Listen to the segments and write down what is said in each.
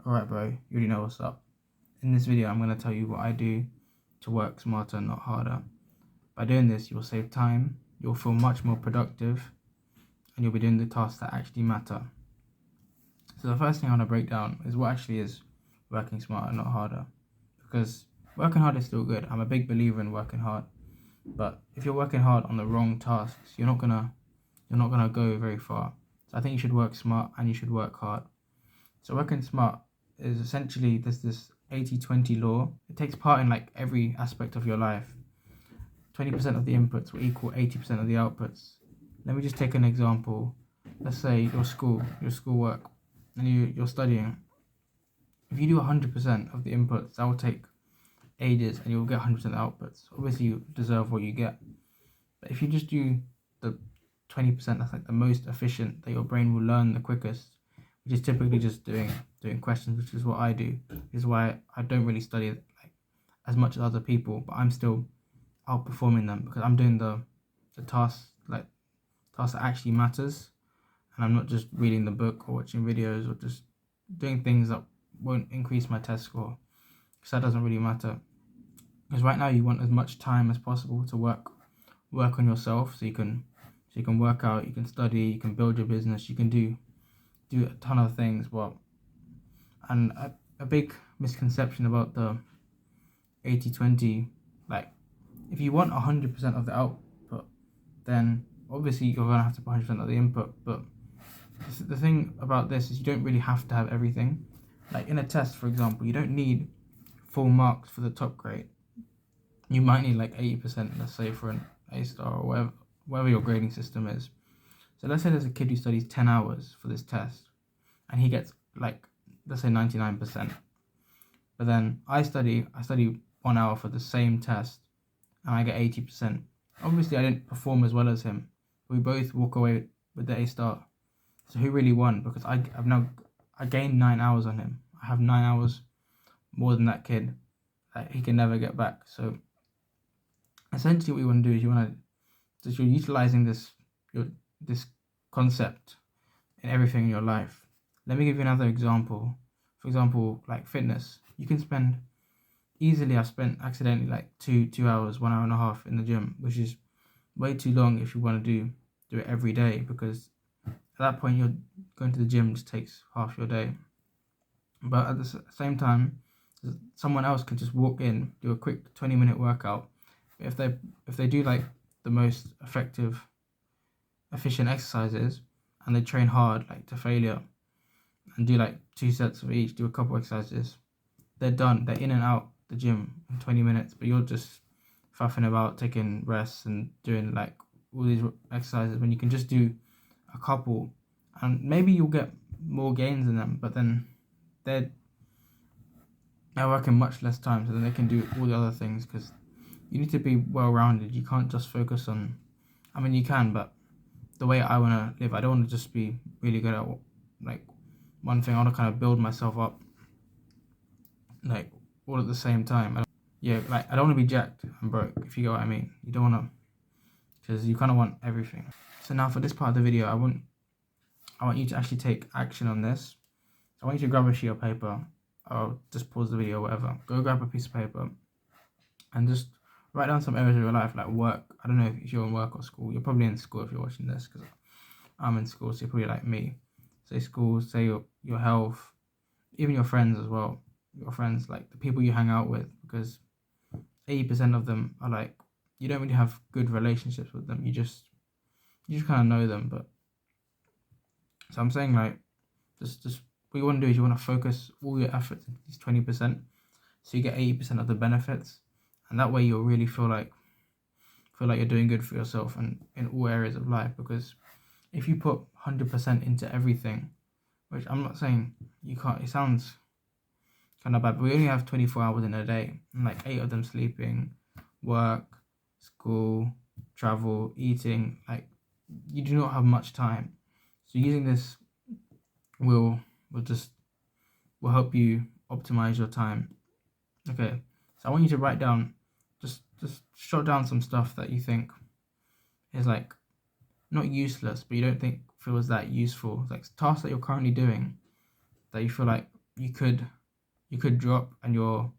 Alright bro, you already know what's up. In this video I'm going to tell you what I do to work smarter, not harder. By doing this you'll save time, you'll feel much more productive, and you'll be doing the tasks that actually matter. So the first thing I want to break down is what actually is working smarter, not harder. Because working hard is still good. I'm a big believer in working hard. But if you're working hard on the wrong tasks, you're not gonna go very far. So I think you should work smart and you should work hard. So working smart is essentially there's this 80-20 law. It takes part in like every aspect of your life. 20% of the inputs will equal 80% of the outputs. Let me just take an example. Let's say your schoolwork, and you're studying. If you do 100% of the inputs, that will take ages and you'll get 100% outputs. Obviously you deserve what you get. But if you just do the 20% that's like the most efficient, that your brain will learn the quickest, which is typically just doing questions, which is what I do. This is why I don't really study like as much as other people, but I'm still outperforming them because I'm doing the tasks that actually matters, and I'm not just reading the book or watching videos or just doing things that won't increase my test score, because that doesn't really matter. Because right now you want as much time as possible to work on yourself, so you can work out, you can study, you can build your business, you can do a ton of things. And a big misconception about the 80-20, like if you want 100% of the output, then obviously you're gonna have to put 100% of the input. But the thing about this is you don't really have to have everything. Like in a test, for example, you don't need full marks for the top grade. You might need like 80%, let's say, for an A star or whatever your grading system is. So let's say there's a kid who studies 10 hours for this test and he gets like, let's say 99%. But then I study 1 hour for the same test and I get 80%. Obviously I didn't perform as well as him. We both walk away with the A star. So who really won? Because I gained 9 hours on him. I have 9 hours more than that kid that he can never get back. So essentially what you want to do is you're utilizing this concept in everything in your life. Let me give you another example. For example, like fitness. You can spend easily, I've spent accidentally like 2 hours, 1 hour and a half in the gym, which is way too long if you want to do it every day, because at that point you're going to the gym just takes half your day. But at the same time, someone else can just walk in, do a quick 20-minute workout. If they do like the most efficient exercises, and they train hard like to failure, and do like 2 sets of each, do a couple exercises, they're done. They're in and out the gym in 20 minutes. But you're just faffing about, taking rests and doing like all these exercises when you can just do a couple, and maybe you'll get more gains in them, but then they're working much less time, so then they can do all the other things, because you need to be well-rounded. You can't just focus on, I mean you can, but the way I want to live, I don't want to just be really good at like one thing. I want to kind of build myself up like all at the same time. I don't want to be jacked and broke, if you get what I mean. You don't want to, because you kind of want everything. So now for this part of the video, I want you to actually take action on this. I want you to grab a sheet of paper. I'll just pause the video or whatever. Go grab a piece of paper and just write down some areas of your life, like work. I don't know if you're in work or school. You're probably in school if you're watching this, because I'm in school, so you're probably like me. Say school, say your health, even your friends as well. Your friends, like the people you hang out with, because 80% of them are like, you don't really have good relationships with them. You just kind of know them. But so I'm saying like, just what you want to do is you want to focus all your efforts into these 20%, so you get 80% of the benefits, and that way you'll really feel like you're doing good for yourself and in all areas of life. Because if you put 100% into everything, which I'm not saying you can't, it sounds kind of bad, but we only have 24 hours in a day, and like 8 of them sleeping, work, school, travel, eating. Like you do not have much time. So using this will help you optimize your time. Okay, so I want you to write down, just jot down some stuff that you think is like not useless, but you don't think feels that useful, like tasks that you're currently doing that you feel like you could drop and you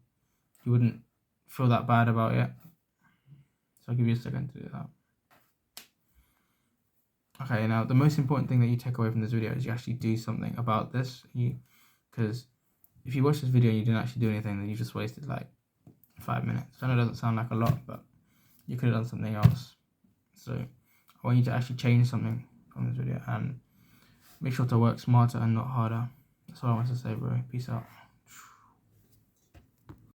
wouldn't feel that bad about it. So I'll give you a second to do that. Okay, now the most important thing that you take away from this video is you actually do something about this. Because if you watch this video and you didn't actually do anything, then you just wasted like 5 minutes. I know it doesn't sound like a lot, but you could have done something else. So I want you to actually change something from this video and make sure to work smarter and not harder. That's all I want to say, bro. Peace out.